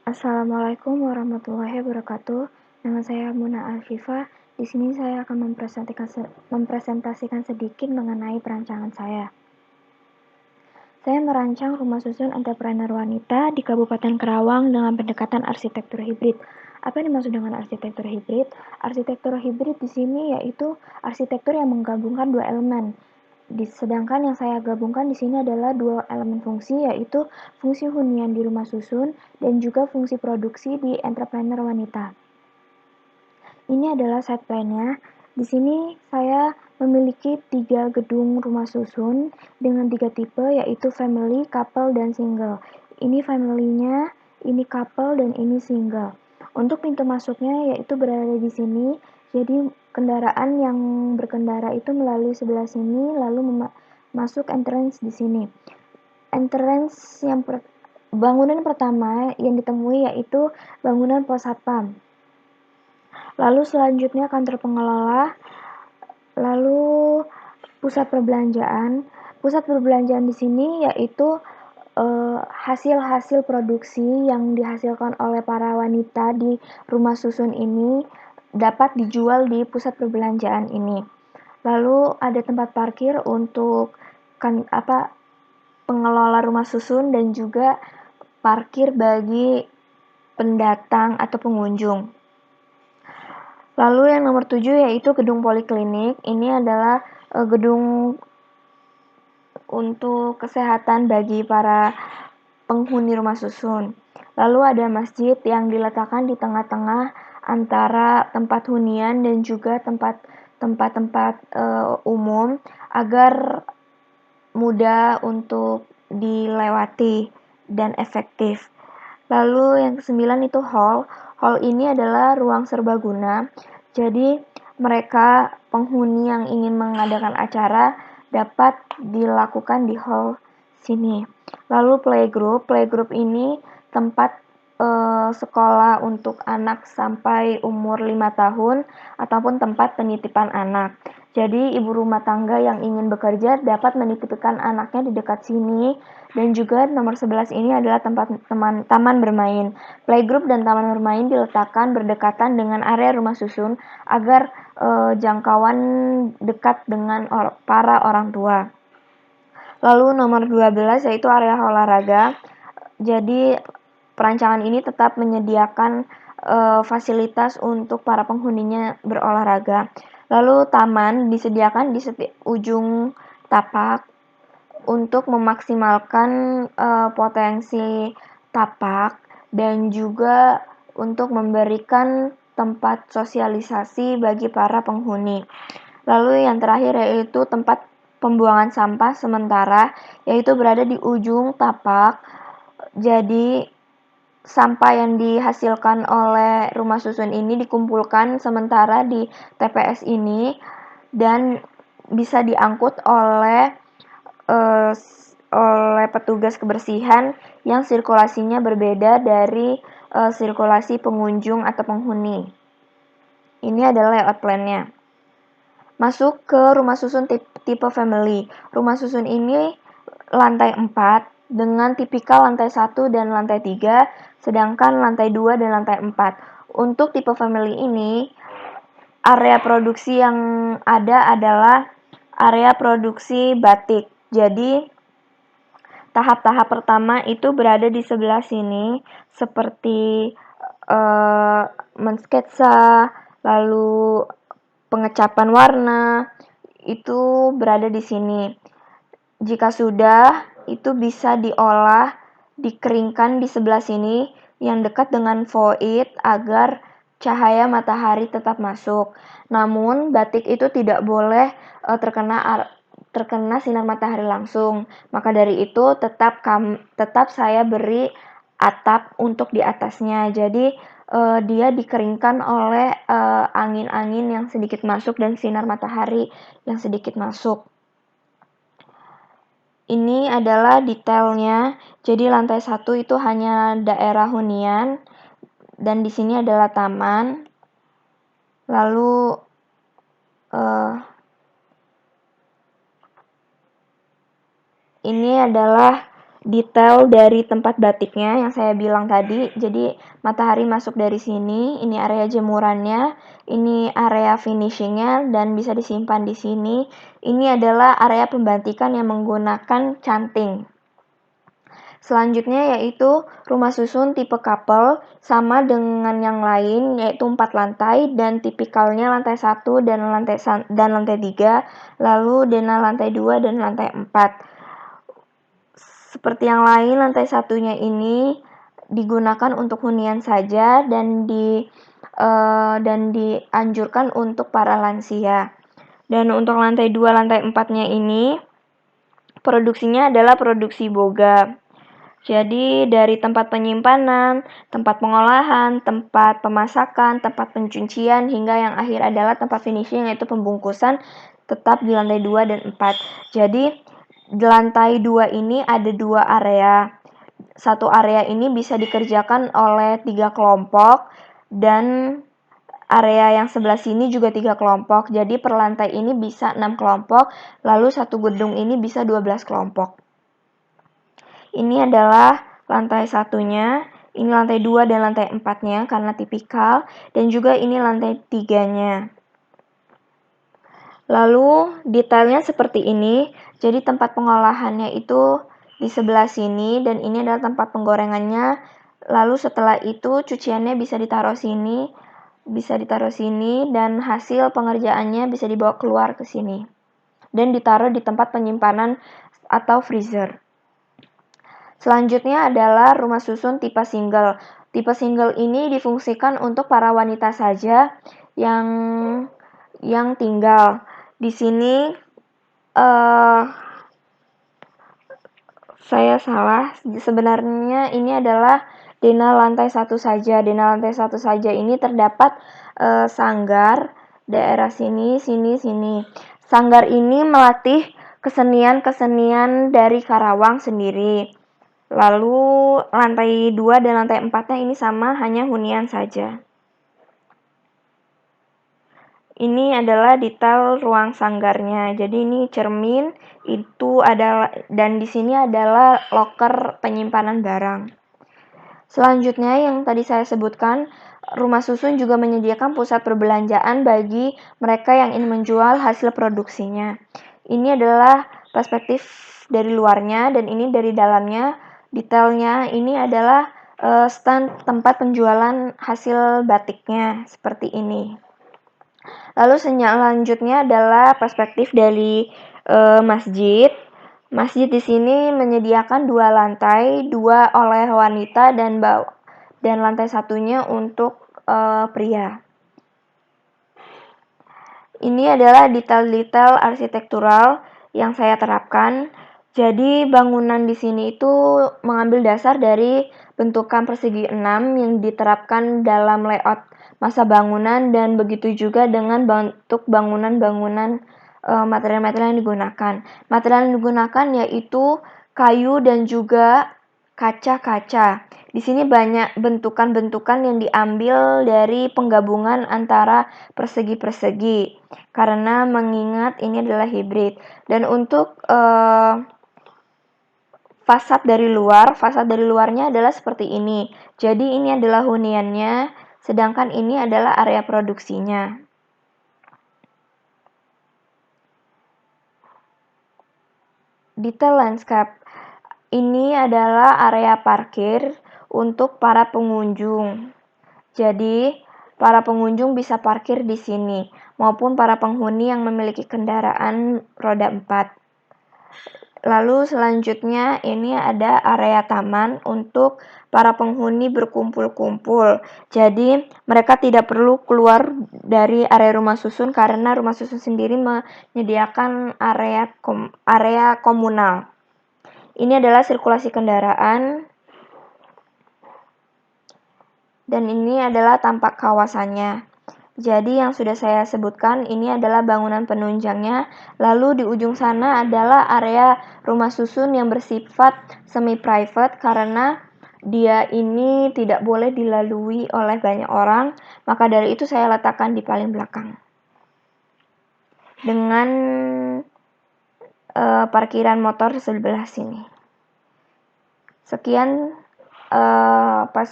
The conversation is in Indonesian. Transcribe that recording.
Assalamualaikum warahmatullahi wabarakatuh. Nama saya Muna Alfifa. Di sini saya akan mempresentasikan sedikit mengenai perancangan saya. Saya merancang rumah susun entrepreneur wanita di Kabupaten Karawang dengan pendekatan arsitektur hibrid. Apa yang dimaksud dengan arsitektur hibrid? Arsitektur hibrid di sini yaitu arsitektur yang menggabungkan dua elemen. Sedangkan yang saya gabungkan di sini adalah dua elemen fungsi, yaitu fungsi hunian di rumah susun dan juga fungsi produksi di entrepreneur wanita. Ini adalah site plan-nya. Di sini saya memiliki 3 gedung rumah susun dengan 3 tipe, yaitu family, couple, dan single. Ini family-nya, ini couple, dan ini single. Untuk pintu masuknya yaitu berada di sini. Jadi kendaraan yang berkendara itu melalui sebelah sini, lalu masuk entrance di sini. Entrance bangunan pertama yang ditemui yaitu bangunan pos satpam. Lalu selanjutnya kantor pengelola, lalu pusat perbelanjaan. Pusat perbelanjaan di sini yaitu hasil-hasil produksi yang dihasilkan oleh para wanita di rumah susun ini dapat dijual di pusat perbelanjaan ini. Lalu ada tempat parkir untuk pengelola rumah susun dan juga parkir bagi pendatang atau pengunjung. Lalu yang nomor 7 yaitu gedung poliklinik. Ini adalah gedung untuk kesehatan bagi para penghuni rumah susun. Lalu ada masjid yang diletakkan di tengah-tengah antara tempat hunian dan juga tempat-tempat umum agar mudah untuk dilewati dan efektif. Lalu yang ke-9 itu hall. Hall ini adalah ruang serbaguna. Jadi mereka penghuni yang ingin mengadakan acara dapat dilakukan di hall sini. Lalu playgroup. Playgroup ini tempat sekolah untuk anak sampai umur 5 tahun ataupun tempat penitipan anak. Jadi ibu rumah tangga yang ingin bekerja dapat menitipkan anaknya di dekat sini. Dan juga nomor 11 ini adalah taman bermain. Playgroup dan taman bermain diletakkan berdekatan dengan area rumah susun agar jangkauan dekat dengan para orang tua. Lalu nomor 12 yaitu area olahraga. Jadi perancangan ini tetap menyediakan fasilitas untuk para penghuninya berolahraga. Lalu taman disediakan di setiap ujung tapak untuk memaksimalkan potensi tapak dan juga untuk memberikan tempat sosialisasi bagi para penghuni. Lalu yang terakhir yaitu tempat pembuangan sampah sementara, yaitu berada di ujung tapak. Jadi sampah yang dihasilkan oleh rumah susun ini dikumpulkan sementara di TPS ini dan bisa diangkut oleh petugas kebersihan yang sirkulasinya berbeda dari sirkulasi pengunjung atau penghuni. Ini adalah layout plan-nya. Masuk ke rumah susun tipe family. Rumah susun ini lantai 4 dengan tipikal lantai 1 dan lantai 3, sedangkan lantai 2 dan lantai 4. Untuk tipe family ini, area produksi yang ada adalah area produksi batik. Jadi, tahap-tahap pertama itu berada di sebelah sini, seperti mensketsa, lalu pengecapan warna, itu berada di sini. Jika sudah, itu bisa diolah, dikeringkan di sebelah sini yang dekat dengan void agar cahaya matahari tetap masuk. Namun, batik itu tidak boleh terkena sinar matahari langsung. Maka dari itu tetap saya beri atap untuk di atasnya. Jadi dia dikeringkan oleh angin-angin yang sedikit masuk dan sinar matahari yang sedikit masuk. Ini adalah detailnya. Jadi lantai 1 itu hanya daerah hunian dan di sini adalah taman. Lalu ini adalah detail dari tempat batiknya yang saya bilang tadi. Jadi matahari masuk dari sini, ini area jemurannya, ini area finishingnya, dan bisa disimpan di sini. Ini adalah area pembatikan yang menggunakan canting. Selanjutnya yaitu rumah susun tipe couple, sama dengan yang lain yaitu 4 lantai dan tipikalnya lantai 1 dan lantai 3, lalu denah lantai 2 dan lantai 4. Seperti yang lain, lantai satunya ini digunakan untuk hunian saja dan dianjurkan untuk para lansia. Dan untuk lantai 2, lantai 4-nya ini produksinya adalah produksi boga. Jadi dari tempat penyimpanan, tempat pengolahan, tempat pemasakan, tempat pencucian, hingga yang akhir adalah tempat finishing yaitu pembungkusan, tetap di lantai 2 dan 4. Jadi di lantai 2 ini ada 2 area. Satu area ini bisa dikerjakan oleh 3 kelompok dan area yang sebelah sini juga 3 kelompok. Jadi per lantai ini bisa 6 kelompok, lalu satu gedung ini bisa 12 kelompok. Ini adalah lantai satunya, ini lantai 2 dan lantai 4-nya karena tipikal, dan juga ini lantai 3-nya. Lalu detailnya seperti ini, jadi tempat pengolahannya itu di sebelah sini, dan ini adalah tempat penggorengannya. Lalu setelah itu cuciannya bisa ditaruh sini, dan hasil pengerjaannya bisa dibawa keluar ke sini, dan ditaruh di tempat penyimpanan atau freezer. Selanjutnya adalah rumah susun tipe single. Tipe single ini difungsikan untuk para wanita saja yang tinggal. Di sini saya salah. Sebenarnya ini adalah denah lantai 1 saja. Denah lantai 1 saja ini terdapat sanggar daerah sini. Sanggar ini melatih kesenian dari Karawang sendiri. Lalu lantai 2 dan lantai 4-nya ini sama, hanya hunian saja. Ini adalah detail ruang sanggarnya. Jadi ini cermin, itu adalah, dan di sini adalah loker penyimpanan barang. Selanjutnya yang tadi saya sebutkan, rumah susun juga menyediakan pusat perbelanjaan bagi mereka yang ingin menjual hasil produksinya. Ini adalah perspektif dari luarnya dan ini dari dalamnya. Detailnya ini adalah stand tempat penjualan hasil batiknya seperti ini. Lalu selanjutnya adalah perspektif dari masjid. Masjid di sini menyediakan 2 lantai, 2 oleh wanita dan lantai satunya untuk pria. Ini adalah detail-detail arsitektural yang saya terapkan. Jadi bangunan di sini itu mengambil dasar dari bentukan persegi 6 yang diterapkan dalam layout masa bangunan, dan begitu juga dengan bentuk bangunan-bangunan material-material yang digunakan. Material yang digunakan yaitu kayu dan juga kaca-kaca. Di sini banyak bentukan-bentukan yang diambil dari penggabungan antara persegi-persegi, karena mengingat ini adalah hibrid. Dan untuk fasad dari luarnya adalah seperti ini. Jadi ini adalah huniannya, sedangkan ini adalah area produksinya. Detail landscape. Ini adalah area parkir untuk para pengunjung. Jadi, para pengunjung bisa parkir di sini, maupun para penghuni yang memiliki kendaraan roda 4. Lalu selanjutnya ini ada area taman untuk para penghuni berkumpul-kumpul. Jadi mereka tidak perlu keluar dari area rumah susun karena rumah susun sendiri menyediakan area komunal. Ini adalah sirkulasi kendaraan. Dan ini adalah tampak kawasannya. Jadi yang sudah saya sebutkan ini adalah bangunan penunjangnya. Lalu di ujung sana adalah area rumah susun yang bersifat semi-private karena dia ini tidak boleh dilalui oleh banyak orang. Maka dari itu saya letakkan di paling belakang. Dengan parkiran motor sebelah sini. Sekian pas